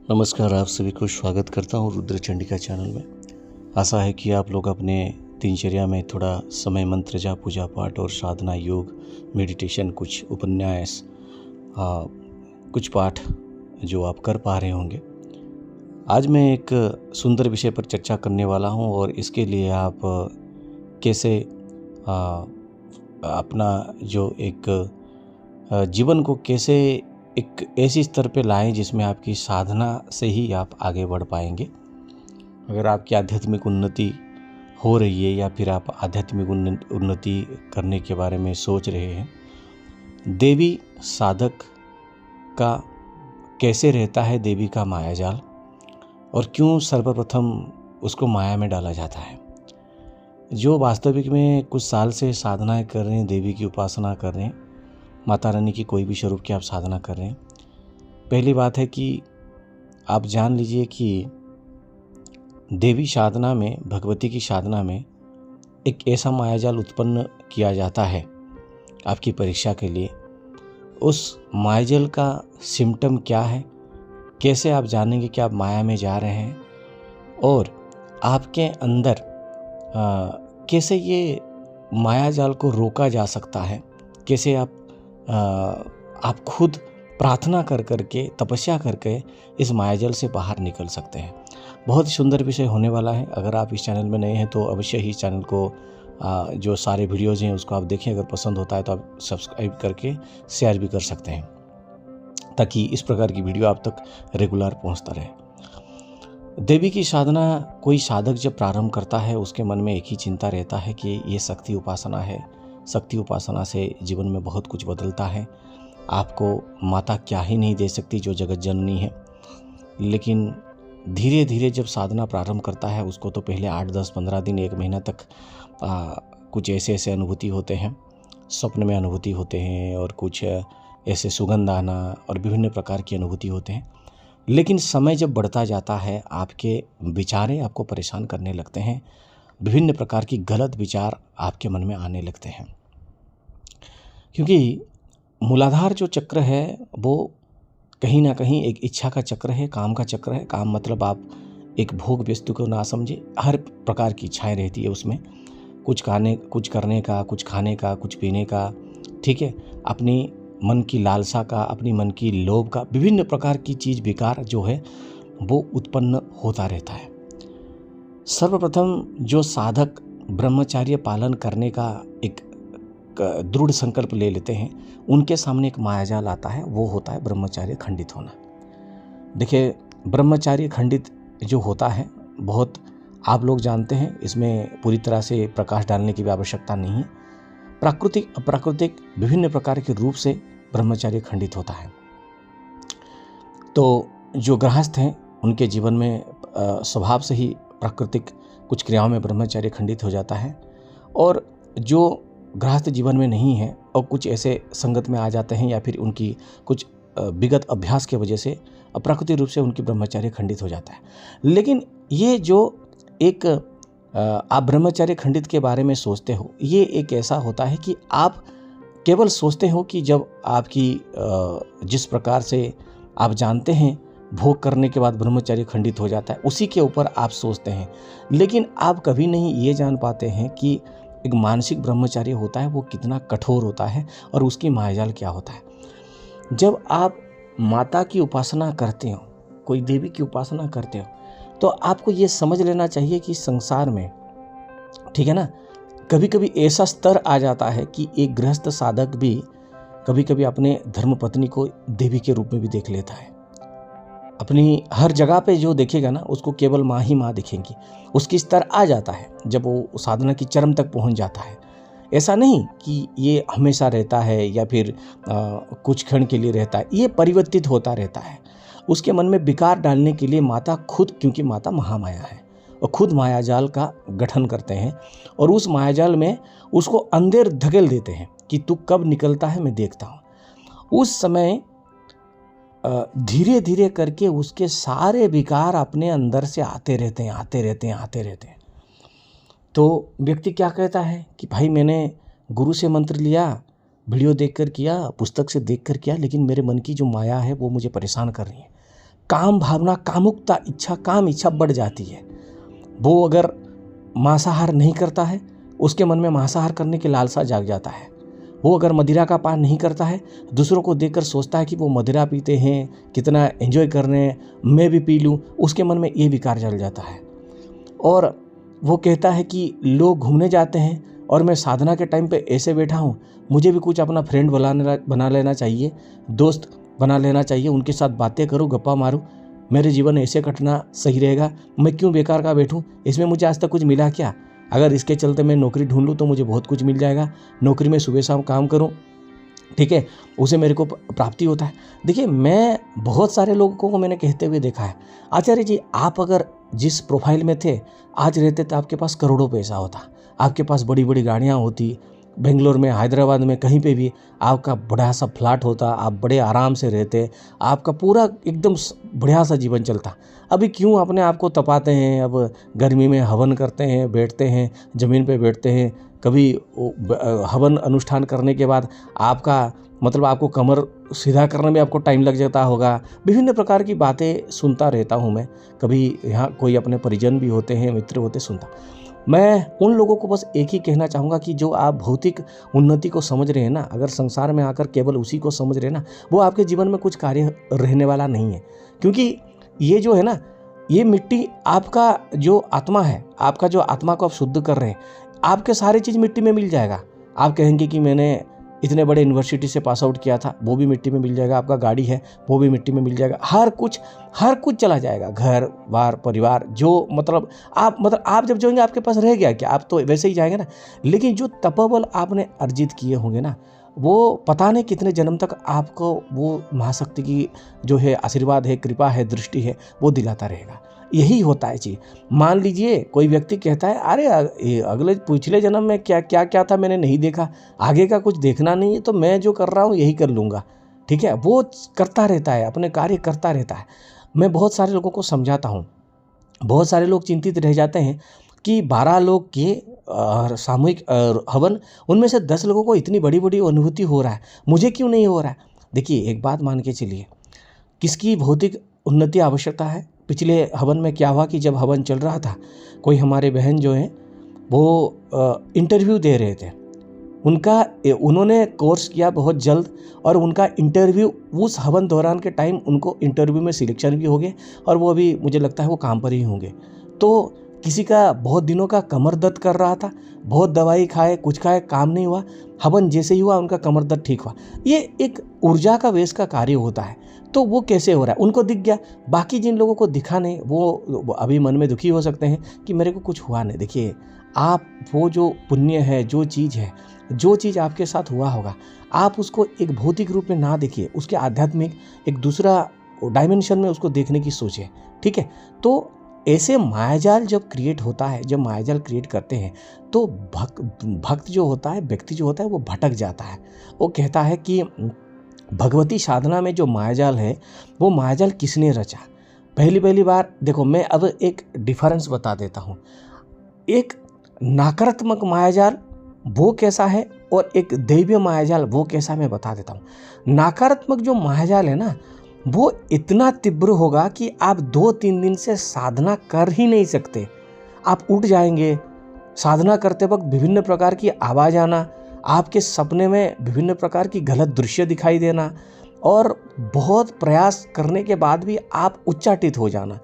नमस्कार, आप सभी को स्वागत करता हूँ रुद्र चंडिका चैनल में। आशा है कि आप लोग अपने दिनचर्या में थोड़ा समय मंत्र जाप, पूजा पाठ और साधना, योग, मेडिटेशन, कुछ उपन्यास, कुछ पाठ जो आप कर पा रहे होंगे। आज मैं एक सुंदर विषय पर चर्चा करने वाला हूँ और इसके लिए आप कैसे अपना जो एक जीवन को कैसे एक ऐसी स्तर पे लाएं जिसमें आपकी साधना से ही आप आगे बढ़ पाएंगे। अगर आपकी आध्यात्मिक उन्नति हो रही है या फिर आप आध्यात्मिक उन्नति करने के बारे में सोच रहे हैं, देवी साधक का कैसे रहता है देवी का मायाजाल और क्यों सर्वप्रथम उसको माया में डाला जाता है। जो वास्तविक में कुछ साल से साधनाएं कर रहे हैं, देवी की उपासना कर रहे हैं, माता रानी की कोई भी स्वरूप की आप साधना कर रहे हैं, पहली बात है कि आप जान लीजिए कि देवी साधना में, भगवती की साधना में एक ऐसा मायाजाल उत्पन्न किया जाता है आपकी परीक्षा के लिए। उस मायाजाल का सिम्टम क्या है, कैसे आप जानेंगे कि आप माया में जा रहे हैं और आपके अंदर कैसे ये मायाजाल को रोका जा सकता है, कैसे आप खुद प्रार्थना कर करके, तपस्या करके इस मायाजाल से बाहर निकल सकते हैं। बहुत सुंदर विषय होने वाला है। अगर आप इस चैनल में नए हैं तो अवश्य ही इस चैनल को जो सारे वीडियोज़ हैं उसको आप देखें। अगर पसंद होता है तो आप सब्सक्राइब करके शेयर भी कर सकते हैं ताकि इस प्रकार की वीडियो आप तक रेगुलर पहुंचता रहे। देवी की साधना कोई साधक जब प्रारंभ करता है उसके मन में एक ही चिंता रहता है कि ये शक्ति उपासना है। शक्ति उपासना से जीवन में बहुत कुछ बदलता है। आपको माता क्या ही नहीं दे सकती जो जगत जननी है। लेकिन धीरे धीरे जब साधना प्रारंभ करता है उसको तो पहले 8, 10, 15 दिन, 1 महीना तक कुछ ऐसे अनुभूति होते हैं, स्वप्न में अनुभूति होते हैं और कुछ ऐसे सुगंध आना और विभिन्न प्रकार की अनुभूति होते हैं। लेकिन समय जब बढ़ता जाता है आपके विचारें आपको परेशान करने लगते हैं, विभिन्न प्रकार की गलत विचार आपके मन में आने लगते हैं। क्योंकि मूलाधार जो चक्र है वो कहीं ना कहीं एक इच्छा का चक्र है, काम का चक्र है। काम मतलब आप एक भोग वस्तु को ना समझे, हर प्रकार की इच्छाएं रहती है उसमें, कुछ करने का, कुछ खाने का, कुछ पीने का, ठीक है, अपनी मन की लालसा का, अपनी मन की लोभ का, विभिन्न प्रकार की चीज़ विकार जो है वो उत्पन्न होता रहता है। सर्वप्रथम जो साधक ब्रह्मचर्य पालन करने का एक दृढ़ संकल्प ले लेते हैं, उनके सामने एक मायाजाल आता है, वो होता है ब्रह्मचर्य खंडित होना। देखिए, ब्रह्मचर्य खंडित जो होता है बहुत आप लोग जानते हैं, इसमें पूरी तरह से प्रकाश डालने की भी आवश्यकता नहीं है। प्राकृतिक अप्राकृतिक विभिन्न प्रकार के रूप से ब्रह्मचर्य खंडित होता है। तो जो गृहस्थ हैं उनके जीवन में स्वभाव से ही प्राकृतिक कुछ क्रियाओं में ब्रह्मचर्य खंडित हो जाता है, और जो गृहस्थ जीवन में नहीं है और कुछ ऐसे संगत में आ जाते हैं या फिर उनकी कुछ विगत अभ्यास के वजह से प्राकृतिक रूप से उनकी ब्रह्मचर्य खंडित हो जाता है। लेकिन ये जो एक आप ब्रह्मचर्य खंडित के बारे में सोचते हो, ये एक ऐसा होता है कि आप केवल सोचते हो कि जब आपकी जिस प्रकार से आप जानते हैं भोग करने के बाद ब्रह्मचर्य खंडित हो जाता है, उसी के ऊपर आप सोचते हैं। लेकिन आप कभी नहीं ये जान पाते हैं कि एक मानसिक ब्रह्मचर्य होता है वो कितना कठोर होता है और उसकी मायाजाल क्या होता है। जब आप माता की उपासना करते हो, कोई देवी की उपासना करते हो, तो आपको ये समझ लेना चाहिए कि संसार में, ठीक है ना, कभी कभी ऐसा स्तर आ जाता है कि एक गृहस्थ साधक भी कभी कभी अपने धर्मपत्नी को देवी के रूप में भी देख लेता है। अपनी हर जगह पे जो देखेगा ना उसको केवल माँ ही माँ दिखेंगी। उसकी स्तर आ जाता है जब वो साधना की चरम तक पहुंच जाता है। ऐसा नहीं कि ये हमेशा रहता है या फिर कुछ क्षण के लिए रहता है, ये परिवर्तित होता रहता है। उसके मन में विकार डालने के लिए माता खुद, क्योंकि माता महामाया है, और खुद मायाजाल का गठन करते हैं और उस मायाजाल में उसको अंदर धकेल देते हैं कि तू कब निकलता है मैं देखता हूँ। उस समय धीरे धीरे करके उसके सारे विकार अपने अंदर से आते रहते हैं। तो व्यक्ति क्या कहता है कि भाई मैंने गुरु से मंत्र लिया, वीडियो देखकर किया, पुस्तक से देखकर किया, लेकिन मेरे मन की जो माया है वो मुझे परेशान कर रही है। काम भावना, कामुकता, इच्छा, काम इच्छा बढ़ जाती है। वो अगर मांसाहार नहीं करता है, उसके मन में मांसाहार करने की लालसा जाग जाता है। वो अगर मदिरा का पान नहीं करता है, दूसरों को देखकर सोचता है कि वो मदिरा पीते हैं, कितना एंजॉय कर रहे हैं, मैं भी पी लूँ, उसके मन में ये विकार जग जाता है। और वो कहता है कि लोग घूमने जाते हैं और मैं साधना के टाइम पे ऐसे बैठा हूँ, मुझे भी कुछ अपना फ्रेंड बना लेना चाहिए, दोस्त बना लेना चाहिए, उनके साथ बातें करूँ, गप्पा मारूँ, मेरे जीवन ऐसे कटना सही रहेगा, मैं क्यों बेकार का बैठूँ, इसमें मुझे आज तक कुछ मिला क्या, अगर इसके चलते मैं नौकरी ढूंढ लूँ तो मुझे बहुत कुछ मिल जाएगा, नौकरी में सुबह शाम काम करूँ, ठीक है, उसे मेरे को प्राप्ति होता है। देखिए, मैं बहुत सारे लोगों को मैंने कहते हुए देखा है, आचार्य जी आप अगर जिस प्रोफाइल में थे आज रहते तो आपके पास करोड़ों पैसा होता, आपके पास बड़ी बड़ी गाड़ियाँ होती, बेंगलोर में, हैदराबाद में, कहीं पे भी आपका बड़ा सा फ्लैट होता, आप बड़े आराम से रहते, आपका पूरा एकदम बढ़िया सा जीवन चलता। अभी क्यों अपने आप को तपाते हैं, अब गर्मी में हवन करते हैं, बैठते हैं, ज़मीन पे बैठते हैं, कभी हवन अनुष्ठान करने के बाद आपका मतलब आपको कमर सीधा करने में आपको टाइम लग जाता होगा, विभिन्न प्रकार की बातें सुनता रहता हूँ मैं। कभी यहाँ कोई अपने परिजन भी होते हैं, मित्र होते, सुनता। मैं उन लोगों को बस एक ही कहना चाहूँगा कि जो आप भौतिक उन्नति को समझ रहे हैं ना, अगर संसार में आकर केवल उसी को समझ रहे हैं ना, वो आपके जीवन में कुछ कार्य रहने वाला नहीं है। क्योंकि ये जो है ना, ये मिट्टी आपका जो आत्मा है, आपका जो आत्मा को आप शुद्ध कर रहे हैं, आपके सारी चीज़ मिट्टी में मिल जाएगा। आप कहेंगे कि मैंने इतने बड़े यूनिवर्सिटी से पास आउट किया था, वो भी मिट्टी में मिल जाएगा, आपका गाड़ी है वो भी मिट्टी में मिल जाएगा, हर कुछ चला जाएगा, घर बार परिवार, जो मतलब आप जब जाएंगे आपके पास रह गया क्या, आप तो वैसे ही जाएंगे ना। लेकिन जो तपोबल आपने अर्जित किए होंगे ना, वो पता नहीं कितने जन्म तक आपको वो महाशक्ति की जो है आशीर्वाद है, कृपा है, दृष्टि है, वो दिलाता रहेगा। यही होता है जी। मान लीजिए कोई व्यक्ति कहता है, अरे अगले पिछले जन्म में क्या क्या क्या था मैंने नहीं देखा, आगे का कुछ देखना नहीं है, तो मैं जो कर रहा हूँ यही कर लूँगा, ठीक है, वो करता रहता है, अपने कार्य करता रहता है। मैं बहुत सारे लोगों को समझाता हूँ, बहुत सारे लोग चिंतित रह जाते हैं कि 12 लोग के सामूहिक हवन, उनमें से 10 लोगों को इतनी बड़ी बड़ी अनुभूति हो रहा है, मुझे क्यों नहीं हो रहा है। देखिए, एक बात मान के चलिए, किसकी भौतिक उन्नति आवश्यकता है। पिछले हवन में क्या हुआ कि जब हवन चल रहा था, कोई हमारे बहन जो हैं वो इंटरव्यू दे रहे थे, उन्होंने कोर्स किया बहुत जल्द, और उनका इंटरव्यू उस हवन दौरान के टाइम उनको इंटरव्यू में सिलेक्शन भी हो गए, और वो अभी मुझे लगता है वो काम पर ही होंगे। तो किसी का बहुत दिनों का कमर दर्द कर रहा था, बहुत दवाई खाए, कुछ खाए, काम नहीं हुआ, हवन जैसे ही हुआ उनका कमर दर्द ठीक हुआ। ये एक ऊर्जा का वेश का कार्य होता है। तो वो कैसे हो रहा है, उनको दिख गया, बाकी जिन लोगों को दिखा नहीं, वो अभी मन में दुखी हो सकते हैं कि मेरे को कुछ हुआ नहीं। देखिए, आप वो जो पुण्य है, जो चीज़ आपके साथ हुआ होगा, आप उसको एक भौतिक रूप में ना देखिए, उसके आध्यात्मिक एक दूसरा डायमेंशन में उसको देखने की सोचें, ठीक है। तो ऐसे मायाजाल जब क्रिएट होता है, जब मायाजाल क्रिएट करते हैं, तो भक्त जो होता है, व्यक्ति जो होता है, वो भटक जाता है। वो कहता है कि भगवती साधना में जो मायाजाल है, वो मायाजाल किसने रचा। पहली बार देखो, मैं अब एक डिफरेंस बता देता हूँ। एक नकारात्मक मायाजाल वो कैसा है, और एक दैवीय मायाजाल वो कैसा, मैं बता देता हूँ। नकारात्मक जो मायाजाल है ना, वो इतना तीव्र होगा कि आप 2-3 दिन से साधना कर ही नहीं सकते। आप उठ जाएंगे, साधना करते वक्त विभिन्न प्रकार की आवाज़ आना, आपके सपने में विभिन्न प्रकार की गलत दृश्य दिखाई देना, और बहुत प्रयास करने के बाद भी आप उच्चाटित हो जाना।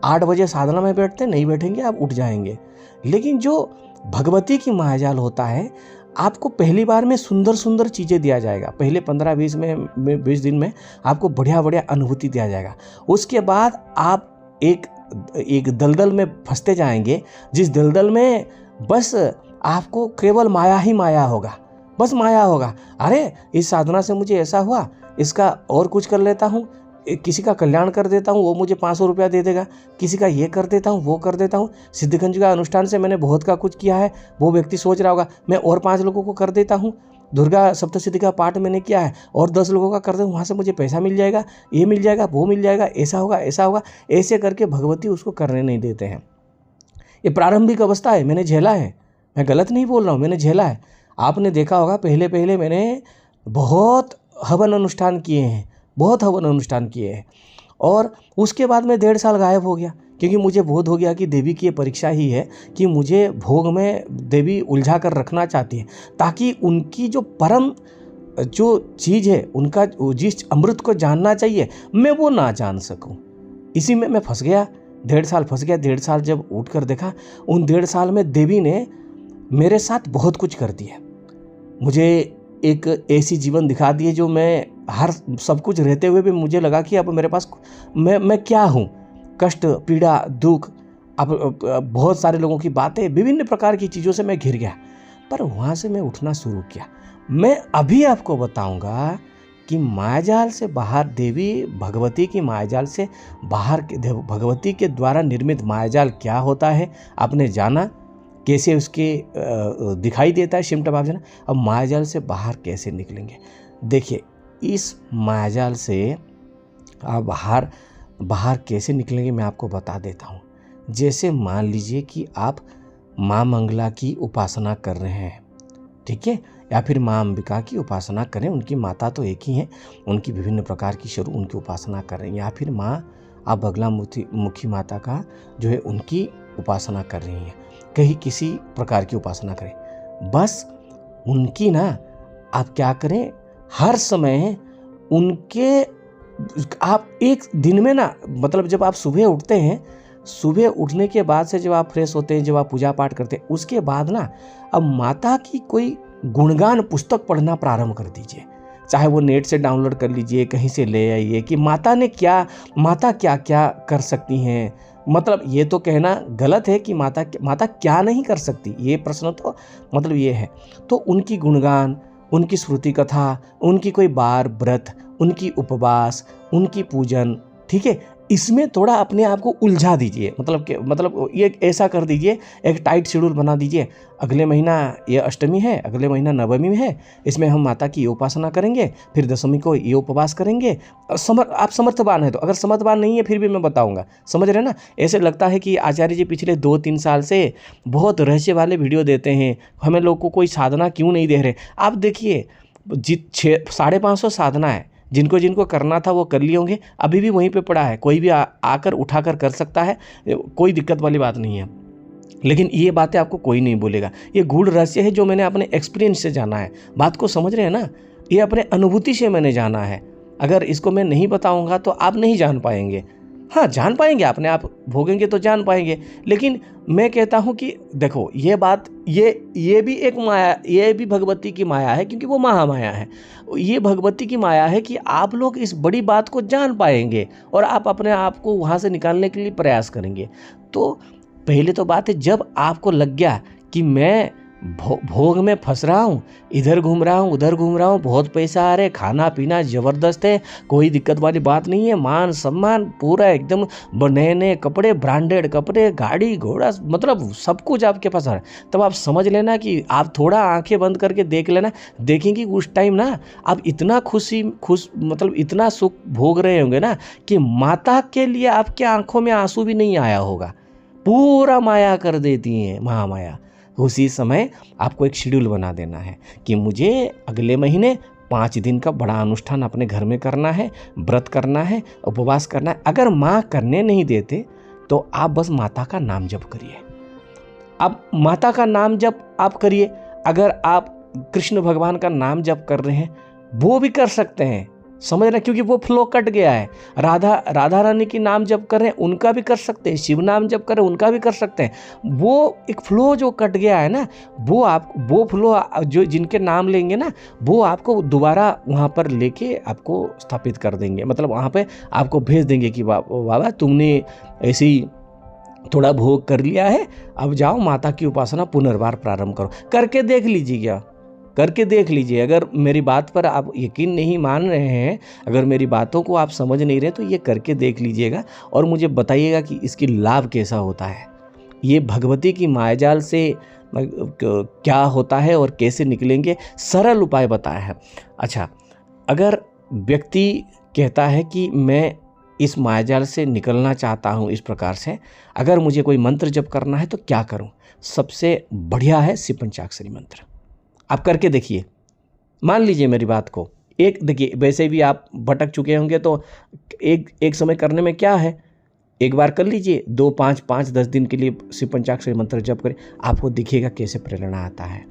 8 बजे साधना में बैठते, नहीं बैठेंगे, आप उठ जाएंगे। लेकिन जो भगवती की मायाजाल होता है, आपको पहली बार में सुंदर सुंदर चीज़ें दिया जाएगा, पहले 15-20 दिन में आपको बढ़िया बढ़िया अनुभूति दिया जाएगा। उसके बाद आप एक दलदल में फंसते जाएंगे, जिस दलदल में बस आपको केवल माया ही माया होगा, बस माया होगा। अरे, इस साधना से मुझे ऐसा हुआ, इसका और कुछ कर लेता हूँ, किसी का कल्याण कर देता हूँ, वो मुझे 500 रुपया दे देगा, किसी का ये कर देता हूँ, वो कर देता हूँ। सिद्धगंज का अनुष्ठान से मैंने बहुत का कुछ किया है, वो व्यक्ति सोच रहा होगा मैं और 5 लोगों को कर देता हूँ। दुर्गा सप्तशती का पाठ मैंने किया है, और 10 लोगों का कर दूँ, वहाँ से मुझे पैसा मिल जाएगा, ये मिल जाएगा, वो मिल जाएगा, ऐसा होगा, ऐसा होगा। ऐसे करके भगवती उसको करने नहीं देते हैं। ये प्रारंभिक अवस्था है, मैंने झेला है, मैं गलत नहीं बोल रहा हूँ, मैंने झेला है। आपने देखा होगा, पहले मैंने बहुत हवन अनुष्ठान किए हैं, और उसके बाद मैं 1.5 साल गायब हो गया, क्योंकि मुझे बोध हो गया कि देवी की ये परीक्षा ही है कि मुझे भोग में देवी उलझा कर रखना चाहती है, ताकि उनकी जो परम जो चीज़ है, उनका जिस अमृत को जानना चाहिए, मैं वो ना जान सकूं। इसी में मैं फंस गया, 1.5 साल फंस गया। 1.5 साल जब उठ कर देखा, उन 1.5 साल में देवी ने मेरे साथ बहुत कुछ कर दिया। मुझे एक ऐसी जीवन दिखा दी है जो मैं हर सब कुछ रहते हुए भी मुझे लगा कि अब मेरे पास मैं क्या हूँ। कष्ट, पीड़ा, दुख, अब बहुत सारे लोगों की बातें, विभिन्न प्रकार की चीज़ों से मैं घिर गया। पर वहाँ से मैं उठना शुरू किया। मैं अभी आपको बताऊंगा कि मायाजाल से बाहर, देवी भगवती की मायाजाल से बाहर, भगवती के द्वारा निर्मित मायाजाल क्या होता है आपने जाना, कैसे उसके दिखाई देता है सिम्टम आप जाना। अब मायाजाल से बाहर कैसे निकलेंगे, देखिए इस मायाजाल से आप बाहर कैसे निकलेंगे मैं आपको बता देता हूँ। जैसे मान लीजिए कि आप माँ मंगला की उपासना कर रहे हैं, ठीक है, या फिर माँ अंबिका की उपासना करें, उनकी माता तो एक ही हैं, उनकी विभिन्न प्रकार की स्वरूप उनकी उपासना कर रहे हैं, या फिर माँ आप बगला मुखी माता का जो है उनकी उपासना कर रही हैं, कहीं किसी प्रकार की उपासना करें। बस उनकी ना आप क्या करें, हर समय उनके आप एक दिन में ना, मतलब जब आप सुबह उठते हैं, सुबह उठने के बाद से जब आप फ्रेश होते हैं, जब आप पूजा पाठ करते हैं, उसके बाद ना अब माता की कोई गुणगान पुस्तक पढ़ना प्रारंभ कर दीजिए। चाहे वो नेट से डाउनलोड कर लीजिए, कहीं से ले आइए कि माता क्या क्या कर सकती हैं। मतलब ये तो कहना गलत है कि माता क्या नहीं कर सकती, ये प्रश्न तो मतलब ये है। तो उनकी गुणगान, उनकी श्रुति कथा, उनकी कोई बार व्रत, उनकी उपवास, उनकी पूजन, ठीक है, इसमें थोड़ा अपने आप को उलझा दीजिए। मतलब ये ऐसा कर दीजिए, एक टाइट शेड्यूल बना दीजिए। अगले महीना ये अष्टमी है, अगले महीना नवमी है, इसमें हम माता की ये उपासना करेंगे, फिर दशमी को ये उपवास करेंगे। आप समर्थवान है तो, अगर समर्थवान नहीं है फिर भी मैं बताऊंगा, समझ रहे ना। ऐसे लगता है कि आचार्य जी पिछले 2-3 साल से बहुत रहस्य वाले वीडियो देते हैं, हमें लोग को कोई साधना क्यों नहीं दे रहे। आप देखिए 550 साधना है, जिनको जिनको करना था वो कर लिए होंगे, अभी भी वहीं पे पड़ा है, कोई भी आकर उठाकर कर सकता है, कोई दिक्कत वाली बात नहीं है। लेकिन ये बातें आपको कोई नहीं बोलेगा, ये गूढ़ रहस्य है जो मैंने अपने एक्सपीरियंस से जाना है। बात को समझ रहे हैं ना, ये अपने अनुभूति से मैंने जाना है। अगर इसको मैं नहीं बताऊंगा तो आप नहीं जान पाएंगे। हाँ, जान पाएंगे, अपने आप भोगेंगे तो जान पाएंगे। लेकिन मैं कहता हूँ कि देखो ये बात, ये भी एक माया, ये भी भगवती की माया है, क्योंकि वो महामाया है। ये भगवती की माया है कि आप लोग इस बड़ी बात को जान पाएंगे और आप अपने आप को वहाँ से निकालने के लिए प्रयास करेंगे। तो पहले तो बात है, जब आपको लग गया कि मैं भोग में फंस रहा हूँ, इधर घूम रहा हूँ, उधर घूम रहा हूँ, बहुत पैसा आ रहा है, खाना पीना ज़बरदस्त है, कोई दिक्कत वाली बात नहीं है, मान सम्मान पूरा एकदम, नए नए कपड़े, ब्रांडेड कपड़े, गाड़ी घोड़ा, मतलब सब कुछ आपके पास आ रहा है, तब आप समझ लेना कि आप थोड़ा आंखें बंद करके देख लेना, देखेंगे उस टाइम ना आप इतना मतलब इतना सुख भोग रहे होंगे ना कि माता के लिए आपके आंखों में आंसू भी नहीं आया होगा। पूरा माया कर देती है महामाया। उसी समय आपको एक शेड्यूल बना देना है कि मुझे अगले महीने 5 दिन का बड़ा अनुष्ठान अपने घर में करना है, व्रत करना है, उपवास करना है। अगर माँ करने नहीं देते तो आप बस माता का नाम जप करिए। अब माता का नाम जप आप करिए। अगर आप कृष्ण भगवान का नाम जप कर रहे हैं वो भी कर सकते हैं, समझ रहे हैं, क्योंकि वो फ्लो कट गया है। राधा रानी की नाम जप कर रहे हैं उनका भी कर सकते हैं, शिव नाम जप कर रहे हैं उनका भी कर सकते हैं। वो एक फ्लो जो कट गया है ना, वो फ्लो जो जिनके नाम लेंगे ना, वो आपको दोबारा वहाँ पर लेके आपको स्थापित कर देंगे। मतलब वहाँ पे आपको भेज देंगे कि बाबा तुमने ऐसी थोड़ा भोग कर लिया है, अब जाओ माता की उपासना पुनर्बार प्रारंभ करो। करके देख लीजिएगा, करके देख लीजिए। अगर मेरी बात पर आप यकीन नहीं मान रहे हैं, अगर मेरी बातों को आप समझ नहीं रहे, तो ये करके देख लीजिएगा और मुझे बताइएगा कि इसकी लाभ कैसा होता है। ये भगवती की मायाजाल से क्या होता है और कैसे निकलेंगे, सरल उपाय बताया है। अच्छा, अगर व्यक्ति कहता है कि मैं इस मायाजाल से निकलना चाहता हूँ इस प्रकार से, अगर मुझे कोई मंत्र जप करना है तो क्या करूँ? सबसे बढ़िया है शिव पंचाक्षरी मंत्र। आप करके देखिए, मान लीजिए मेरी बात को, एक देखिए, वैसे भी आप भटक चुके होंगे तो एक समय करने में क्या है, एक बार कर लीजिए, 2 5 5 10 दिन के लिए शिव पंचाक्षरी मंत्र जप करें, आपको दिखेगा कैसे प्रेरणा आता है।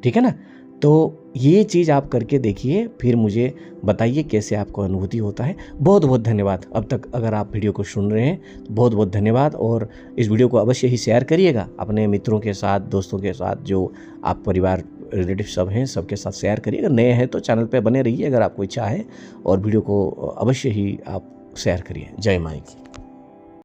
ठीक है ना? तो ये चीज़ आप करके देखिए, फिर मुझे बताइए कैसे आपको अनुभूति होता है। बहुत बहुत धन्यवाद। अब तक अगर आप वीडियो को सुन रहे हैं तो बहुत बहुत धन्यवाद, और इस वीडियो को अवश्य ही शेयर करिएगा अपने मित्रों के साथ, दोस्तों के साथ, जो आप परिवार रिलेटिव सब हैं सबके साथ शेयर करिएगा। नए हैं तो चैनल पे बने रहिए अगर आपको इच्छा है, और वीडियो को अवश्य ही आप शेयर करिए। जय माई की।